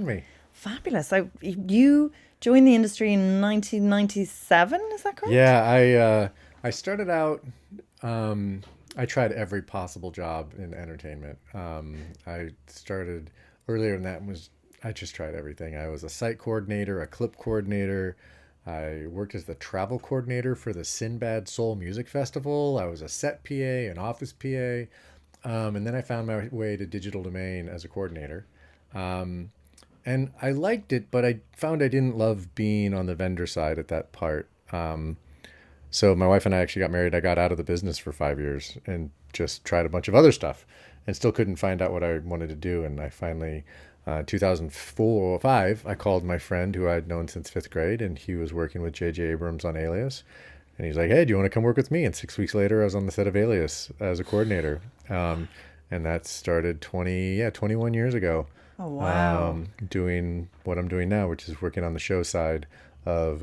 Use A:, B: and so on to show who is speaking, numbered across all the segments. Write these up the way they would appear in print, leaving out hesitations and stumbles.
A: me.
B: Fabulous. So you joined the industry in 1997, is that correct?
A: Yeah, I started out. I tried every possible job in entertainment. I started earlier than that. I just tried everything. I was a site coordinator, a clip coordinator. I worked as the travel coordinator for the Sinbad Soul Music Festival. I was a set PA, an office PA, and then I found my way to Digital Domain as a coordinator. Um, and I liked it, but I found I didn't love being on the vendor side at that part. So my wife and I actually got married. I got out of the business for 5 years and just tried a bunch of other stuff, and still couldn't find out what I wanted to do. And I finally, 2004 or five, I called my friend who I'd known since fifth grade, and he was working with J.J. Abrams on Alias. And he's like, "Hey, do you want to come work with me?" And 6 weeks later, I was on the set of Alias as a coordinator. And that started 21 years ago,
B: Oh, wow.
A: doing what I'm doing now, which is working on the show side of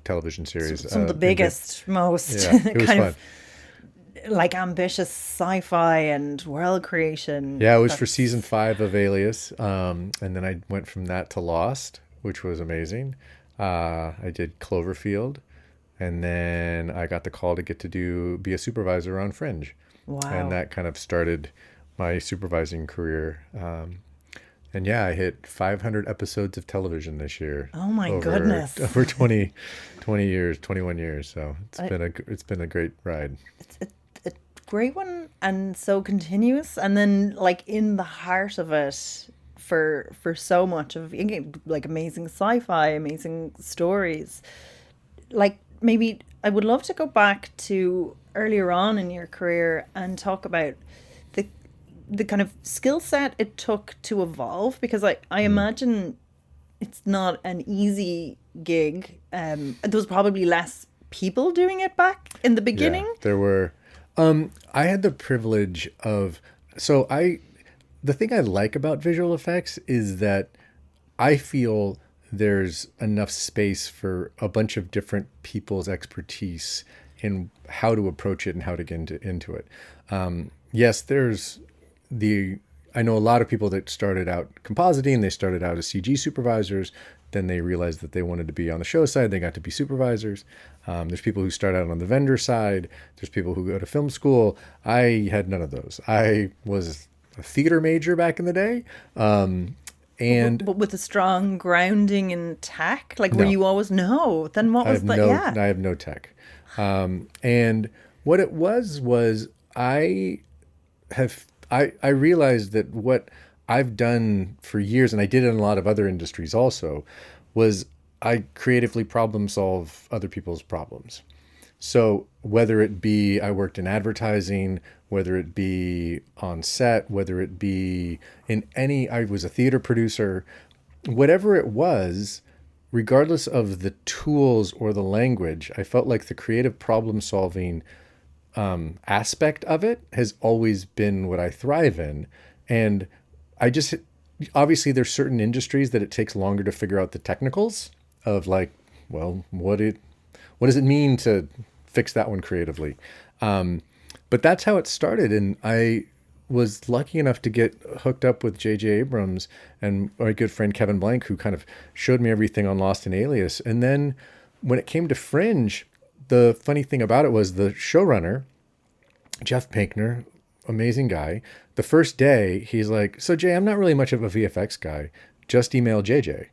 A: television series.
B: Some of the biggest, most
A: Yeah, it was
B: kind
A: fun.
B: of like ambitious sci-fi and world creation.
A: Yeah, it was for
B: That's
A: season 5 of Alias, and then I went from that to Lost, which was amazing. I did Cloverfield, and then I got the call to get to be a supervisor on Fringe, and
B: wow.
A: that kind of started my supervising career. And yeah, I hit 500 episodes of television this year
B: Oh my
A: over
B: goodness.
A: over 20 years, 21 years. So
B: I,
A: it's been a great ride.
B: it's a great one and so continuous and then like in the heart of it for so much of again, like amazing sci-fi, amazing stories. Like maybe I would love to go back to earlier on in your career and talk about the the kind of skill set it took to evolve because I
A: Mm.
B: imagine it's not an easy gig. There was probably less people doing it back in the
A: Yeah,
B: beginning.
A: there were. I had the privilege of. So the thing I like about visual effects is that I feel there's enough space for a bunch of different people's expertise in how to approach it and how to get into it. Yes, there's the I know a lot of people that started out compositing, they started out as CG supervisors, then they realized that they wanted to be on the show side, they got to be supervisors. There's people who start out on the vendor side, there's people who go to film school. I had none of those. I was a theater major back in the day. And
B: But with a strong grounding in tech, like were
A: no,
B: you always no? Then what was that? Yeah.
A: I have no tech. And what it was I I realized that what I've done for years, and I did it in a lot of other industries also, was I creatively problem solve other people's problems. So whether it be I worked in advertising, whether it be on set, whether it be I was a theater producer, whatever it was, regardless of the tools or the language, I felt like the creative problem solving aspect of it has always been what I thrive in. And I just, obviously, there's certain industries that it takes longer to figure out the technicals of like, well, what does it mean to fix that one creatively? But that's how it started. And I was lucky enough to get hooked up with J.J. Abrams and my good friend Kevin Blank, who kind of showed me everything on Lost and Alias. And then when it came to Fringe, the funny thing about it was the showrunner, Jeff Pinkner, amazing guy. The first day, he's like, "So Jay, I'm not really much of a VFX guy. Just email JJ."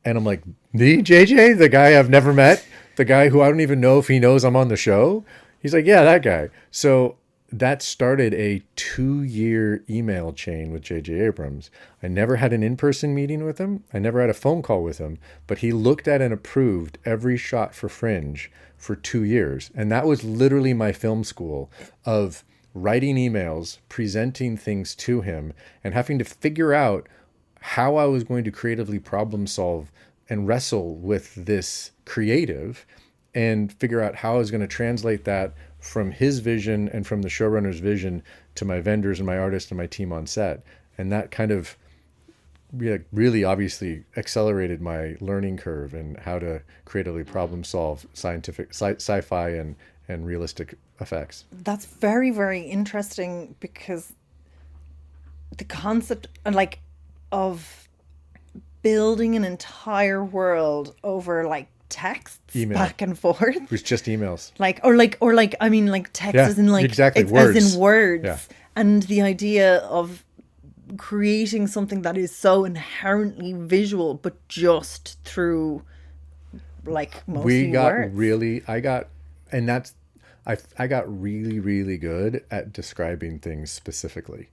A: And I'm like, "The JJ, the guy I've never met, the guy who I don't even know if he knows I'm on the show." He's like, "Yeah, that guy." So that started a 2-year email chain with JJ Abrams. I never had an in-person meeting with him. I never had a phone call with him, but he looked at and approved every shot for Fringe for 2 years. And that was literally my film school of writing emails, presenting things to him, and having to figure out how I was going to creatively problem solve and wrestle with this creative and figure out how I was going to translate that from his vision and from the showrunner's vision to my vendors and my artists and my team on set. And that kind of really obviously accelerated my learning curve and how to creatively problem solve sci-fi and realistic effects.
B: That's very, very interesting because the concept and like of building an entire world over like texts
A: Email.
B: back and
A: It
B: forth.
A: was just emails.
B: Like I mean like text
A: Yeah,
B: as in like
A: exactly.
B: as in
A: Words. Yeah.
B: words, and the idea of creating something that is so inherently visual but just through like
A: We
B: mostly
A: got
B: words.
A: really, I got, and that's, I got really, really good at describing things specifically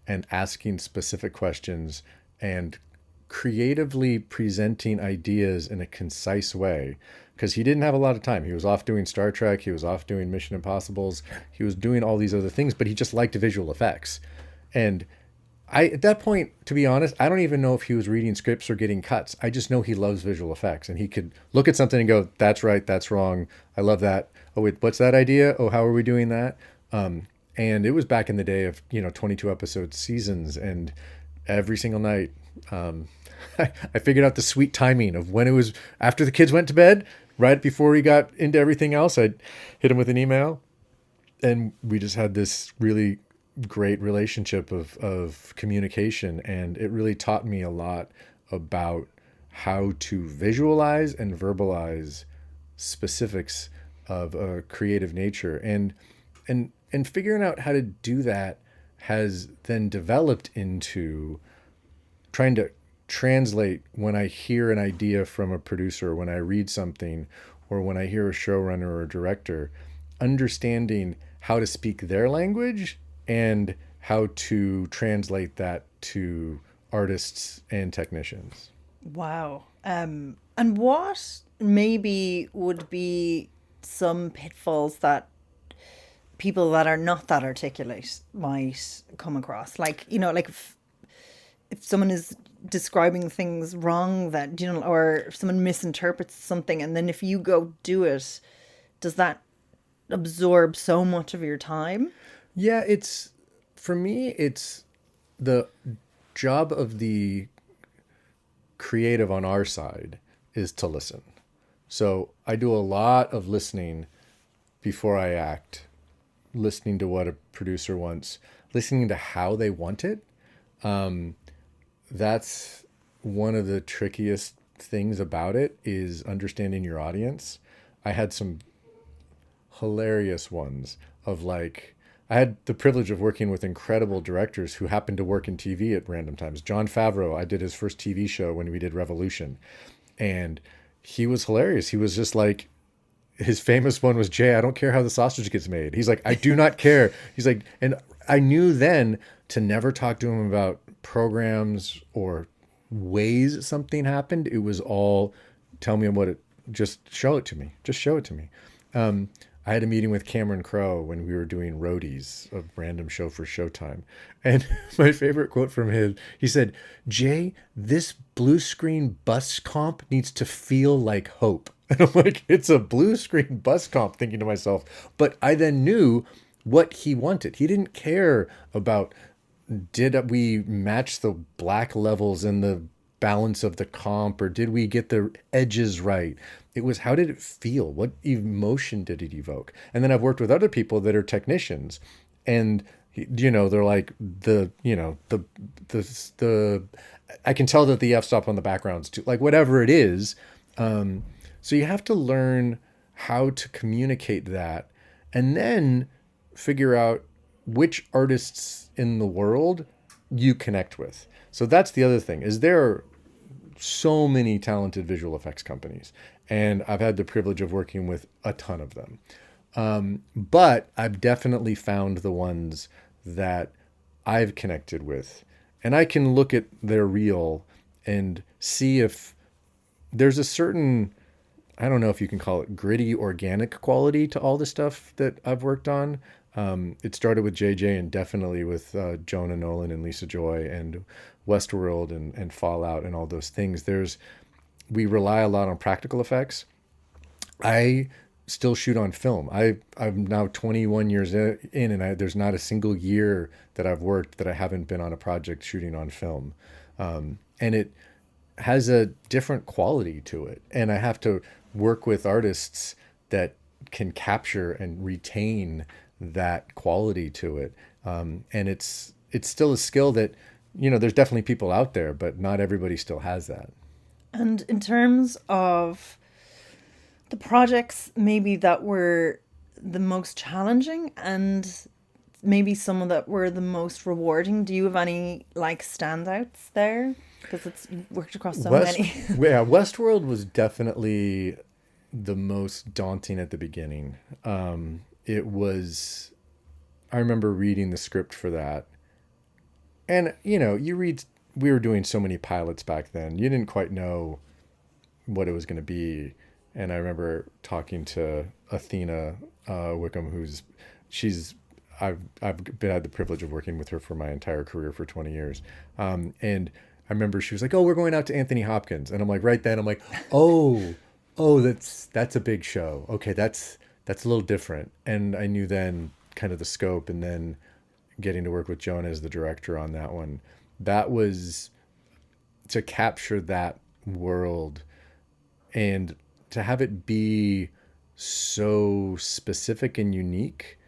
A: and asking specific questions and creatively presenting ideas in a concise way because he didn't have a lot of time. He was off doing Star Trek, he was off doing Mission Impossibles, he was doing all these other things, but he just liked visual effects. And I, at that point, to be honest, I don't even know if he was reading scripts or getting cuts. I just know he loves visual effects, and he could look at something and go, "That's right, that's wrong. I love that. Oh wait, what's that idea? Oh, how are we doing that?" And it was back in the day of 22 episode seasons, and every single night, I figured out the sweet timing of when it was after the kids went to bed, right before he got into everything else. I'd hit him with an email, and we just had this really great relationship of communication, and it really taught me a lot about how to visualize and verbalize specifics of a creative nature, and figuring out how to do that has then developed into trying to translate when I hear an idea from a producer, when I read something, or when I hear a showrunner or a director, understanding how to speak their language and how to translate that to artists and technicians.
B: Wow. And what maybe would be some pitfalls that people that are not that articulate might come across? Like, like if someone is describing things wrong, that, or if someone misinterprets something, and then if you go do it, does that absorb so much of your time?
A: Yeah, it's for me, it's the job of the creative on our side is to listen. So I do a lot of listening before I act, listening to what a producer wants, listening to how they want it. That's one of the trickiest things about it is understanding your audience. I had some hilarious ones of like I had the privilege of working with incredible directors who happened to work in TV at random times. Jon Favreau, I did his first TV show when we did Revolution, and he was hilarious. He was just like, his famous one was, "Jay, I don't care how the sausage gets made." He's like, "I do not care." He's like, and I knew then to never talk to him about programs or ways something happened. It was all, tell me what it, just show it to me. Just show it to me. I had a meeting with Cameron Crowe when we were doing Roadies, a random show for Showtime. And my favorite quote from him, he said, "Jay, this blue screen bus comp needs to feel like hope." And I'm like, it's a blue screen bus comp, thinking to myself. But I then knew what he wanted. He didn't care about, did we match the black levels in the balance of the comp, or did we get the edges right? It was, how did it feel? What emotion did it evoke? And then I've worked with other people that are technicians, and they're like the I can tell that the f-stop on the background's too, like, whatever it is. So you have to learn how to communicate that, and then figure out which artists in the world you connect with. So that's the other thing, is there are so many talented visual effects companies, and I've had the privilege of working with a ton of them. But I've definitely found the ones that I've connected with, and I can look at their reel and see if there's a certain, I don't know if you can call it gritty, organic quality to all the stuff that I've worked on. It started with JJ, and definitely with Jonah Nolan and Lisa Joy and Westworld and Fallout and all those things. We rely a lot on practical effects. I still shoot on film. I'm now 21 years in, and there's not a single year that I've worked that I haven't been on a project shooting on film. And it has a different quality to it. And I have to work with artists that can capture and retain that quality to it. And it's still a skill that there's definitely people out there, but not everybody still has that.
B: And in terms of the projects maybe that were the most challenging and maybe some that were the most rewarding, do you have any like standouts there? Because it's you've worked across so many.
A: Westworld was definitely the most daunting at the beginning. It was, I remember reading the script for that. And, we were doing so many pilots back then. You didn't quite know what it was going to be. And I remember talking to Athena Wickham, she's, had the privilege of working with her for my entire career for 20 years. And I remember she was like, "Oh, we're going out to Anthony Hopkins." And I'm like, right then, I'm like, oh, that's a big show. Okay, that's a little different. And I knew then kind of the scope, and then getting to work with Jonah as the director on that one. That was to capture that world and to have it be so specific and unique.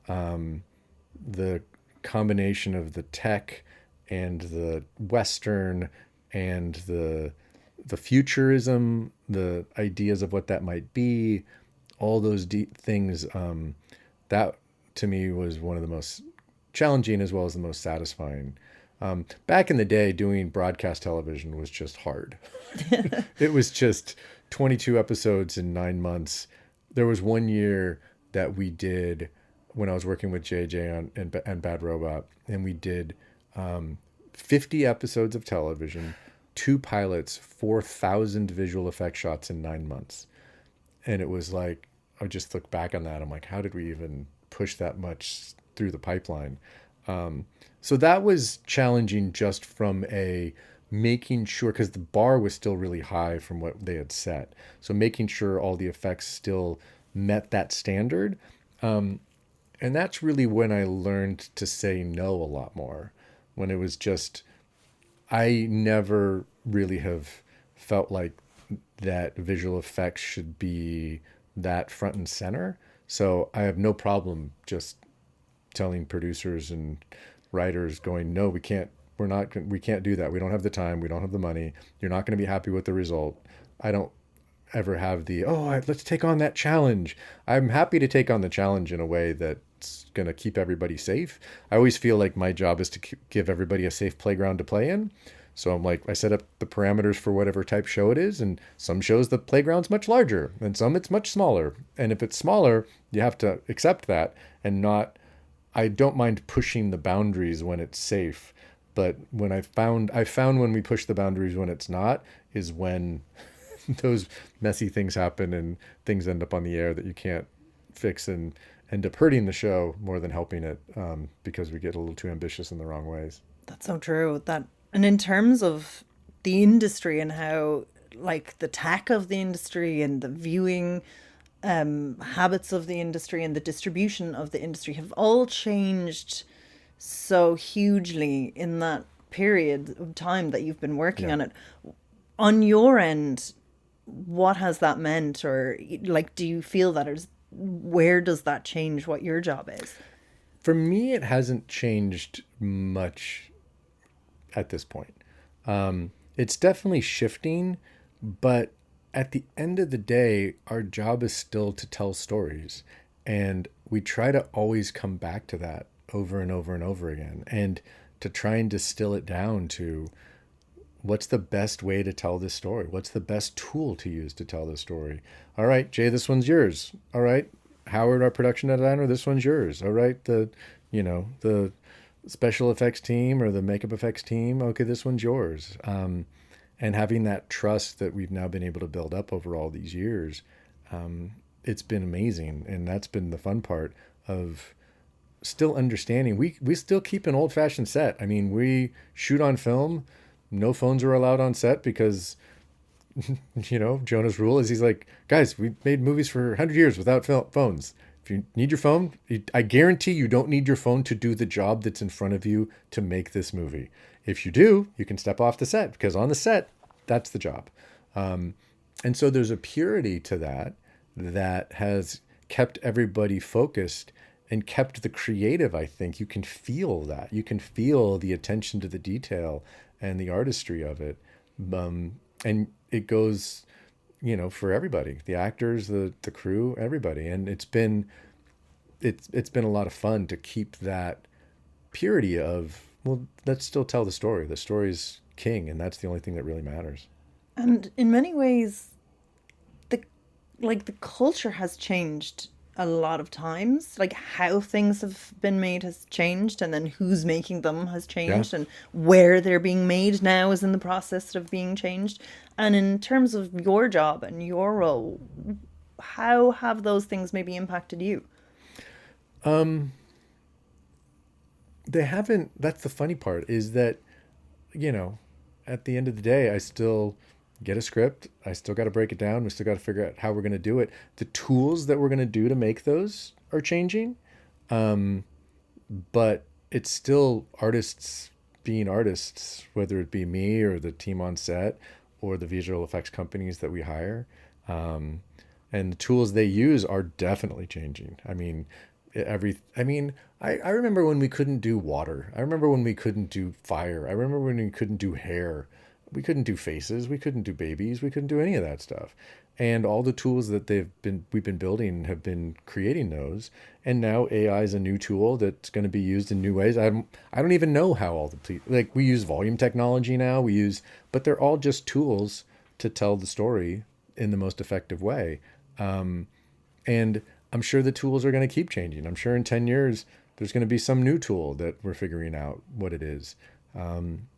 A: The combination of the tech and the Western and the futurism, the ideas of what that might be, all those deep things. That to me was one of the most challenging as well as the most satisfying. Back in the day, doing broadcast television was just hard. It was just 22 episodes in 9 months. There was one year that we did when I was working with JJ and Bad Robot, and we did 50 episodes of television, two pilots, 4,000 visual effect shots in 9 months. And it was like, I just look back on that. I'm like, how did we even push that much through the pipeline? So that was challenging just from a making sure, because the bar was still really high from what they had set. So making sure all the effects still met that standard. And that's really when I learned to say no a lot more. When it was just, I never really have felt like that visual effects should be that front and center. So I have no problem just telling producers and writers going, no, we can't do that. We don't have the time. We don't have the money. You're not going to be happy with the result. I don't ever have let's take on that challenge. I'm happy to take on the challenge in a way that's going to keep everybody safe. I always feel like my job is to give everybody a safe playground to play in. So I'm like, I set up the parameters for whatever type show it is. And some shows the playground's much larger and some it's much smaller. And if it's smaller, you have to accept that and not, I don't mind pushing the boundaries when it's safe. But when I found when we push the boundaries when it's not is when those messy things happen and things end up on the air that you can't fix and end up hurting the show more than helping it, because we get a little too ambitious in the wrong ways.
B: That's so true. And in terms of the industry and how, like, the tech of the industry and the viewing habits of the industry and the distribution of the industry have all changed so hugely in that period of time that you've been working on it. On your end, what has that meant? Or, like, do you feel that, or where does that change what your job is?
A: For me, it hasn't changed much at this point. It's definitely shifting, but at the end of the day, our job is still to tell stories. And we try to always come back to that over and over and over again, and to try and distill it down to what's the best way to tell this story? What's the best tool to use to tell this story? All right, Jay, this one's yours. All right, Howard, our production designer, this one's yours. All right, the special effects team or the makeup effects team, okay, this one's yours. And having that trust that we've now been able to build up over all these years, it's been amazing. And that's been the fun part of still understanding. We still keep an old-fashioned set. I mean, we shoot on film. No phones are allowed on set because, Jonah's rule is he's like, guys, we made movies for 100 years without phones. If you need your phone, I guarantee you don't need your phone to do the job that's in front of you to make this movie. If you do, you can step off the set, because on the set, that's the job. And so there's a purity to that has kept everybody focused and kept the creative. I think you can feel that. You can feel the attention to the detail and the artistry of it. And it goes, for everybody, the actors, the crew, everybody. And it's been a lot of fun to keep that purity of, well, let's still tell the story. The story's king, and that's the only thing that really matters.
B: And in many ways, the the culture has changed a lot of times. Like how things have been made has changed, and then who's making them has
A: Yeah.
B: changed, and where they're being made now is in the process of being changed. And in terms of your job and your role, how have those things maybe impacted you?
A: They haven't. That's the funny part, is that, you know, at the end of the day, I still get a script. I still got to break it down. We still got to figure out how we're going to do it. The tools that we're going to do to make those are changing, but it's still artists being artists, whether it be me or the team on set or the visual effects companies that we hire. And the tools they use are definitely changing. I remember when we couldn't do water. I remember when we couldn't do fire. I remember when we couldn't do hair. We couldn't do faces. We couldn't do babies. We couldn't do any of that stuff. And all the tools that we've been building have been creating those. And now AI is a new tool that's going to be used in new ways. I don't even know how all like we use volume technology now. But they're all just tools to tell the story in the most effective way. And I'm sure the tools are going to keep changing. I'm sure in 10 years, there's going to be some new tool that we're figuring out what it is.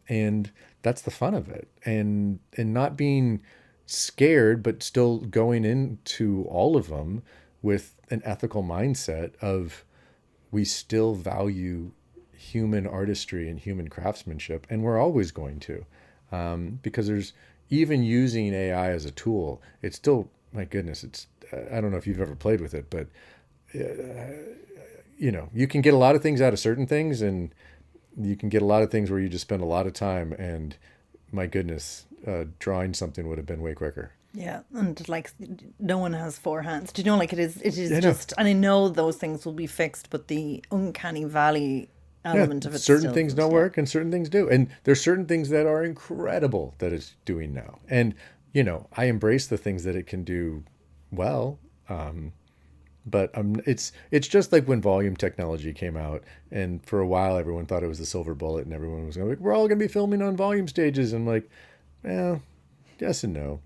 A: And that's the fun of it. And not being scared, but still going into all of them with an ethical mindset of, we still value human artistry and human craftsmanship, and we're always going to. Because there's, even using AI as a tool, it's still, my goodness, I don't know if you've ever played with it, but you can get a lot of things out of certain things, and you can get a lot of things where you just spend a lot of time, and my goodness, drawing something would have been way quicker.
B: Yeah, and like no one has four hands. Do you know, like it is
A: Yeah, no.
B: just, and I know those things will be fixed, but the uncanny valley
A: Yeah,
B: element of it
A: certain
B: still
A: things
B: isn't.
A: don't
B: Yeah.
A: work and certain things do. And there's certain things that are incredible that it's doing now. And, I embrace the things that it can do well. But it's just like when volume technology came out, and for a while everyone thought it was the silver bullet, and everyone was going like, we're all going to be filming on volume stages. I'm like, well, yes and no.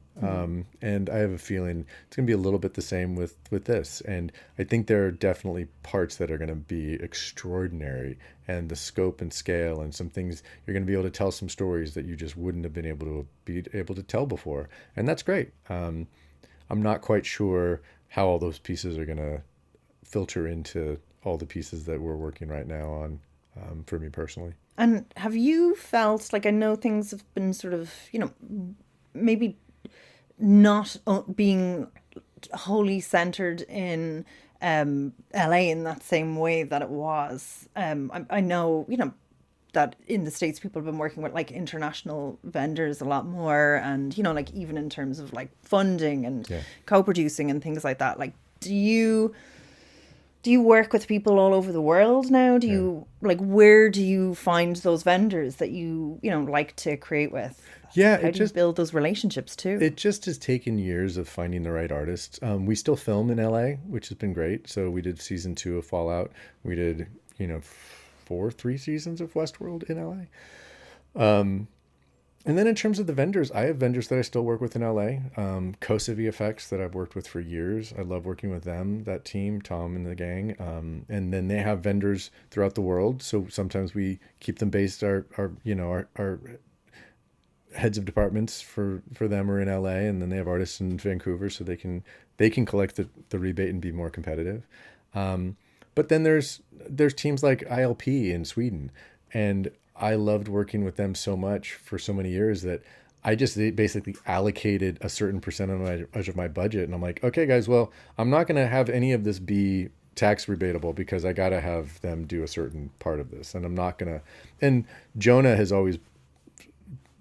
A: And I have a feeling it's going to be a little bit the same with this. And I think there are definitely parts that are going to be extraordinary, and the scope and scale, and some things you're going to be able to tell some stories that you just wouldn't have been able to tell before. And that's great. I'm not quite sure how all those pieces are going to filter into all the pieces that we're working right now on, for me personally.
B: And have you felt like, I know things have been sort of, maybe not being wholly centered in LA in that same way that it was. I know, that in the States people have been working with like international vendors a lot more, and like even in terms of like funding and
A: Yeah.
B: co-producing and things like that. Like, do you work with people all over the world now? Do
A: Yeah.
B: you, like, where do you find those vendors that you like to create with?
A: Yeah,
B: How do you build those relationships too?
A: it just has taken years of finding the right artists. We still film in LA, which has been great. So we did season 2 of Fallout. We did, 3 seasons of Westworld in LA. And then in terms of the vendors, I have vendors that I still work with in LA. Cosa VFX that I've worked with for years. I love working with them, that team, Tom and the gang. And then they have vendors throughout the world. So sometimes we keep them based. Our heads of departments for them are in LA, and then they have artists in Vancouver, so they can collect the rebate and be more competitive. But then there's teams like ILP in Sweden, and I loved working with them so much for so many years that I just basically allocated a certain percentage of my budget, and I'm like, okay, guys, well, I'm not going to have any of this be tax rebatable because I got to have them do a certain part of this, and I'm not going to. And Jonah has always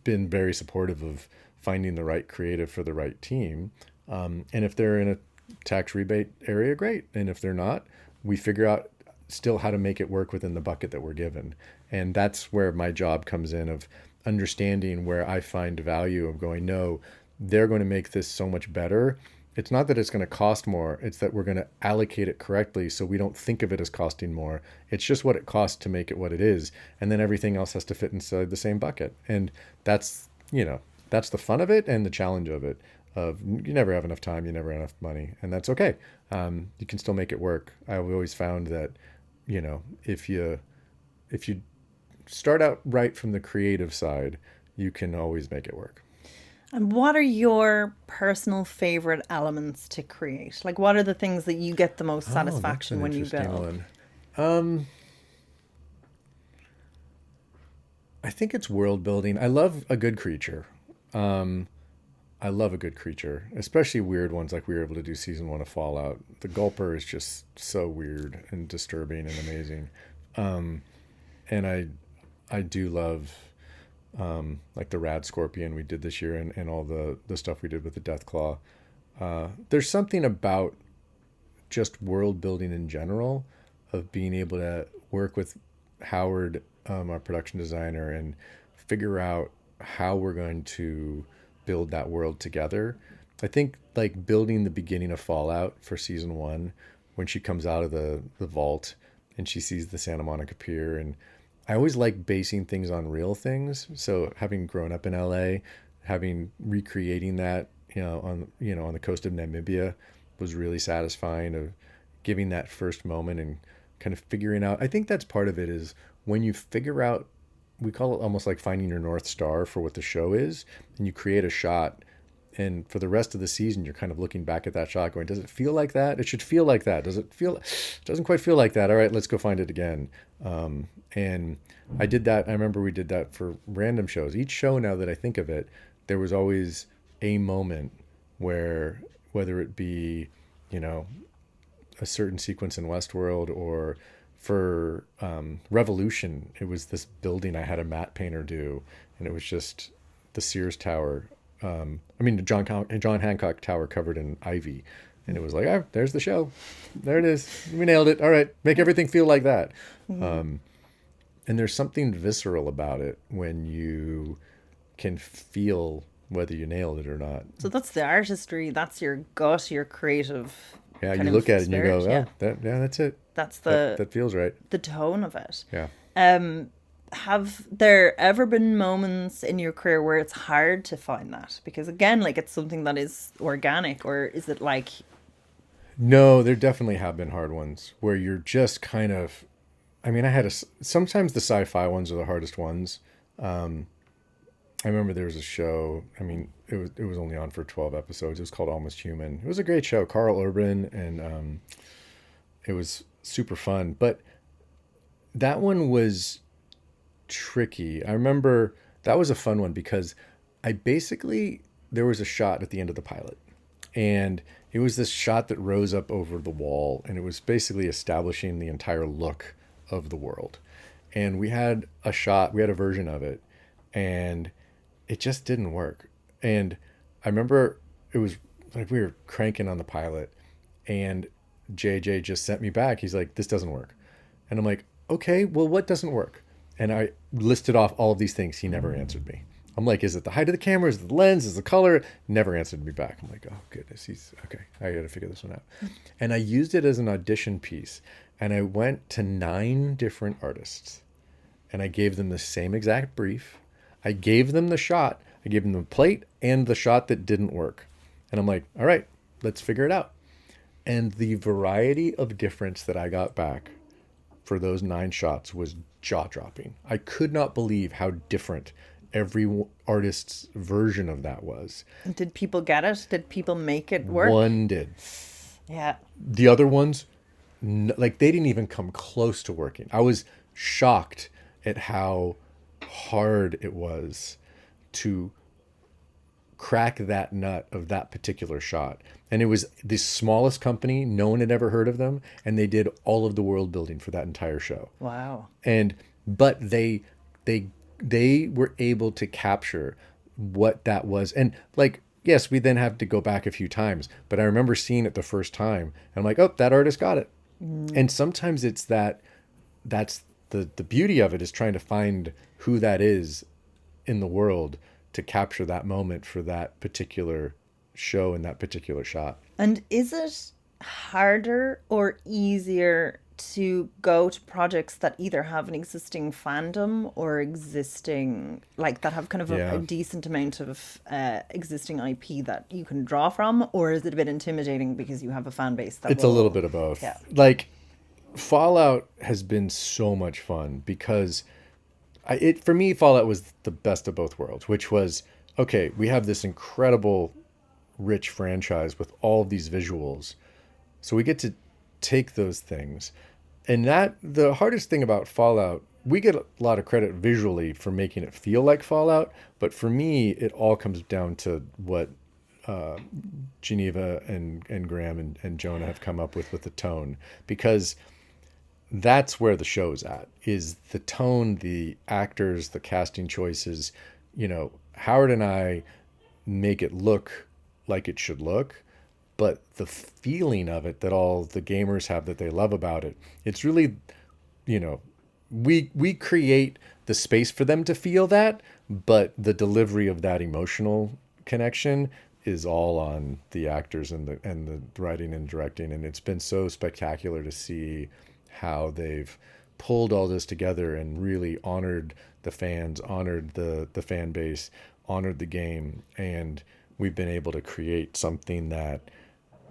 A: been very supportive of finding the right creative for the right team. And if they're in a tax rebate area, great. And if they're not, we figure out still how to make it work within the bucket that we're given. And that's where my job comes in, of understanding where I find value of going, no, they're going to make this so much better. It's not that it's going to cost more, it's that we're going to allocate it correctly so we don't think of it as costing more. It's just what it costs to make it what it is. And then everything else has to fit inside the same bucket. And that's, that's the fun of it and the challenge of it. Of you never have enough time, you never have enough money, and that's okay. You can still make it work. I've always found that, if you start out right from the creative side, you can always make it work.
B: And what are your personal favorite elements to create? Like, what are the things that you get the most
A: Oh, that's
B: satisfaction
A: an
B: when you
A: interesting
B: build?
A: one. I think it's world building. I love a good creature. I love a good creature, especially weird ones like we were able to do season 1 of Fallout. The Gulper is just so weird and disturbing and amazing. And I do love like the Rad Scorpion we did this year, and all the stuff we did with the Deathclaw. There's something about just world building in general, of being able to work with Howard, our production designer, and figure out how we're going to build that world together. I think like building the beginning of Fallout for season 1, when she comes out of the vault and she sees the Santa Monica Pier, and I always like basing things on real things. So having grown up in LA, having recreating that, on the coast of Namibia was really satisfying, of giving that first moment and kind of figuring out. I think that's part of it, is when you figure out, we call it almost like finding your North Star for what the show is, and you create a shot. And for the rest of the season, you're kind of looking back at that shot going, does it feel like that? It should feel like that. It doesn't quite feel like that. All right, let's go find it again. And I did that. I remember we did that for random shows. Each show, now that I think of it, there was always a moment where, whether it be, a certain sequence in Westworld, or for Revolution, it was this building I had a matte painter do, and it was just the Sears Tower. John Hancock Tower covered in ivy, and it was like, oh, there's the show, there it is, we nailed it. All right, make everything feel like that. And there's something visceral about it when you can feel whether you nailed it or not.
B: So that's the artistry. That's your gut, your creative.
A: Yeah,
B: kind
A: you
B: of
A: look at it and you
B: spirit,
A: go,
B: yeah.
A: that's it.
B: That's
A: That feels right.
B: the tone of it.
A: Yeah.
B: Have there ever been moments in your career where it's hard to find that? Because again, like, it's something that is organic, or is it like,
A: No, there definitely have been hard ones where you're just kind of, sometimes the sci-fi ones are the hardest ones. I remember there was a show, it was only on for 12 episodes. It was called Almost Human. It was a great show, Carl Urban, and it was super fun. But that one was tricky. I remember that was a fun one because there was a shot at the end of the pilot, and it was this shot that rose up over the wall, and it was basically establishing the entire look of the world. And we had a version of it, and it just didn't work. And I remember it was like we were cranking on the pilot, and JJ just sent me back. He's like, this doesn't work. And I'm like, okay, well, what doesn't work? And I listed off all of these things. He never answered me. I'm like, is it the height of the camera? Is it the lens? Is it the color? Never answered me back. I'm like, oh, goodness. He's okay. I got to figure this one out. And I used it as an audition piece. And I went to 9 different artists. And I gave them the same exact brief. I gave them the shot. I gave them the plate and the shot that didn't work. And I'm like, all right, let's figure it out. And the variety of difference that I got back for those 9 shots was jaw-dropping. I could not believe how different every artist's version of that was.
B: did people get it? Did people make it work?
A: One did.
B: Yeah.
A: The other ones, they didn't even come close to working. I was shocked at how hard it was to crack that nut of that particular shot. And it was the smallest company. No one had ever heard of them. And they did all of the world building for that entire show.
B: Wow.
A: But they were able to capture what that was. And yes, we then have to go back a few times, but I remember seeing it the first time and I'm like, oh, that artist got it. And sometimes it's that's the beauty of it, is trying to find who that is in the world to capture that moment for that particular show and that particular shot.
B: And is it harder or easier to go to projects that either have an existing fandom or existing, like that have kind of a
A: Yeah.
B: decent amount of existing IP that you can draw from? Or is it a bit intimidating because you have a fan base that
A: It's a little
B: will,
A: bit of both.
B: yeah.
A: Like Fallout has been so much fun because it for me, Fallout was the best of both worlds, which was, okay, we have this incredible rich franchise with all of these visuals. So we get to take those things. And that the hardest thing about Fallout, we get a lot of credit visually for making it feel like Fallout, but for me, it all comes down to what Geneva and Graham and Jonah have come up with the tone, because that's where the show's at, is the tone, the actors, the casting choices. Howard and I make it look like it should look, but the feeling of it that all the gamers have that they love about it, it's really, you know, we create the space for them to feel that, but the delivery of that emotional connection is all on the actors and the writing and directing. And it's been so spectacular to see how they've pulled all this together and really honored the fans, honored the fan base, honored the game. And we've been able to create something that,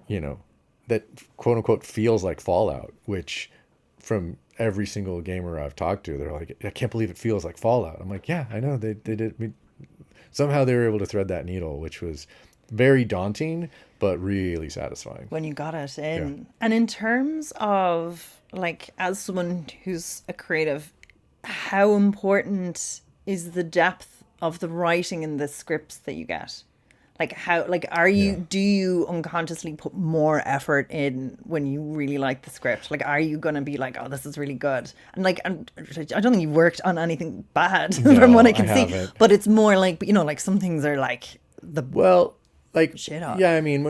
A: that quote unquote feels like Fallout, which from every single gamer I've talked to, they're like, I can't believe it feels like Fallout. I'm like, yeah, I know they did. Somehow they were able to thread that needle, which was very daunting, but really satisfying.
B: When you got it in.
A: Yeah.
B: And in terms of, like, as someone who's a creative, how important is the depth of the writing in the scripts that you get? Like, how, like, do you unconsciously put more effort in when you really like the script? Like, are you going to be like, oh, this is really good? And like, I don't think you've worked on anything bad from what I can see,
A: haven't.
B: but it's more like, like some things are like
A: Well, like,
B: shit on.
A: yeah, I mean,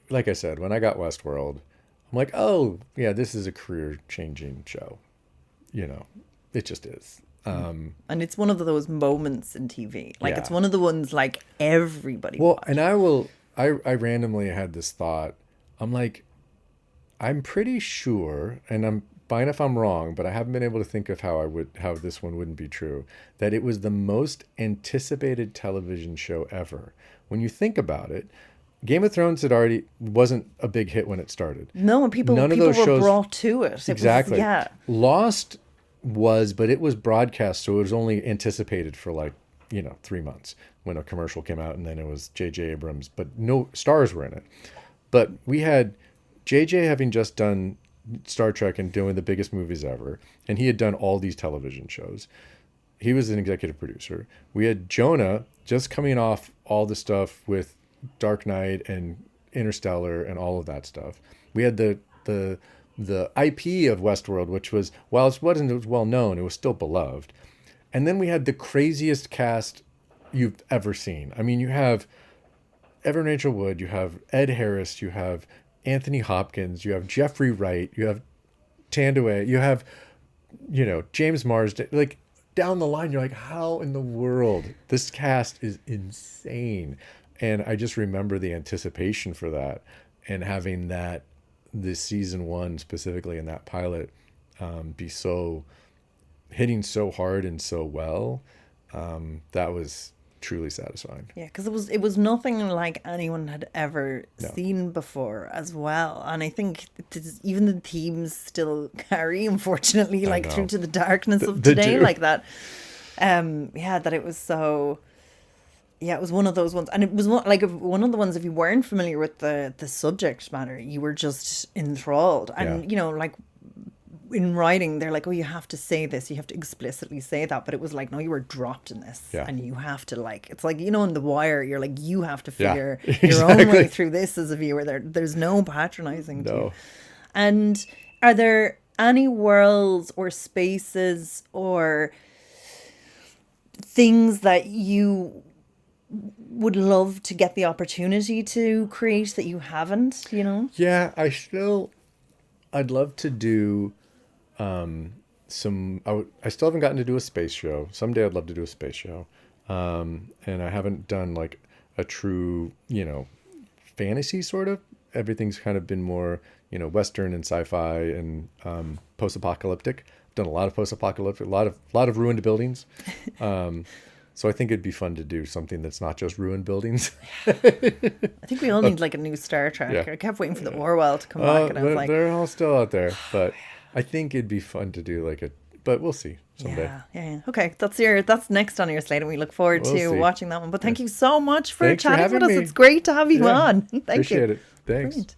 A: like I said, when I got Westworld, I'm like, oh, yeah, this is a career changing show. It just is.
B: And it's one of those moments in TV. Like,
A: Yeah.
B: it's one of the ones like everybody
A: Well,
B: watched.
A: and I randomly had this thought. I'm like, I'm pretty sure, and I'm fine if I'm wrong, but I haven't been able to think of how this one wouldn't be true, that it was the most anticipated television show ever. When you think about it, Game of Thrones wasn't a big hit when it started.
B: No, and people
A: None of
B: were
A: those shows
B: brought to it.
A: exactly.
B: Yeah.
A: Lost was, but it was broadcast, so it was only anticipated for 3 months when a commercial came out, and then it was J.J. Abrams, but no stars were in it. But we had J.J. having just done Star Trek and doing the biggest movies ever, and he had done all these television shows. He was an executive producer. We had Jonah just coming off all the stuff with Dark Knight and Interstellar and all of that stuff. We had the IP of Westworld, which was, while it wasn't as well known, it was still beloved. And then we had the craziest cast you've ever seen. I mean, you have Evan Rachel Wood, you have Ed Harris, you have Anthony Hopkins, you have Jeffrey Wright, you have Tandaway, you have, James Marsden. Like, down the line, you're like, how in the world? This cast is insane. And I just remember the anticipation for that, and having that, this season one specifically in that pilot, be so hitting so hard and so well. That was truly satisfying.
B: Yeah, because it was nothing like anyone had ever seen before as well. And I think even the themes still carry, unfortunately, like through to the darkness of today, like that. That it was so. Yeah, it was one of those ones, and it was one of the ones. If you weren't familiar with the subject matter, you were just enthralled. And like in writing, they're like, "Oh, you have to say this. You have to explicitly say that." But it was like, no, you were dropped in this, and you have to it's like in The Wire, you're like, you have to figure your own way through this as a viewer. There's no patronizing to you. And are there any worlds or spaces or things that you would love to get the opportunity to create that you haven't,
A: Yeah, I'd love to do I still haven't gotten to do a space show. Someday I'd love to do a space show. And I haven't done like a true, fantasy sort of. Everything's kind of been more, Western and sci-fi and post-apocalyptic. I've done a lot of post-apocalyptic, a lot of ruined buildings. So I think it'd be fun to do something that's not just ruined buildings.
B: I think we all need like a new Star Trek.
A: Yeah.
B: I kept waiting for the Orwell to come back, and I was like,
A: they're all still out there, but I think it'd be fun to do but we'll see someday.
B: yeah. Okay, that's next on your slate, and we look forward
A: We'll
B: to
A: see.
B: watching that one. But thank you so much for
A: Thanks for
B: chatting with
A: having
B: us.
A: me.
B: It's great to have you
A: Yeah.
B: on. Thank
A: Appreciate
B: you.
A: it. Thanks.
B: Brilliant.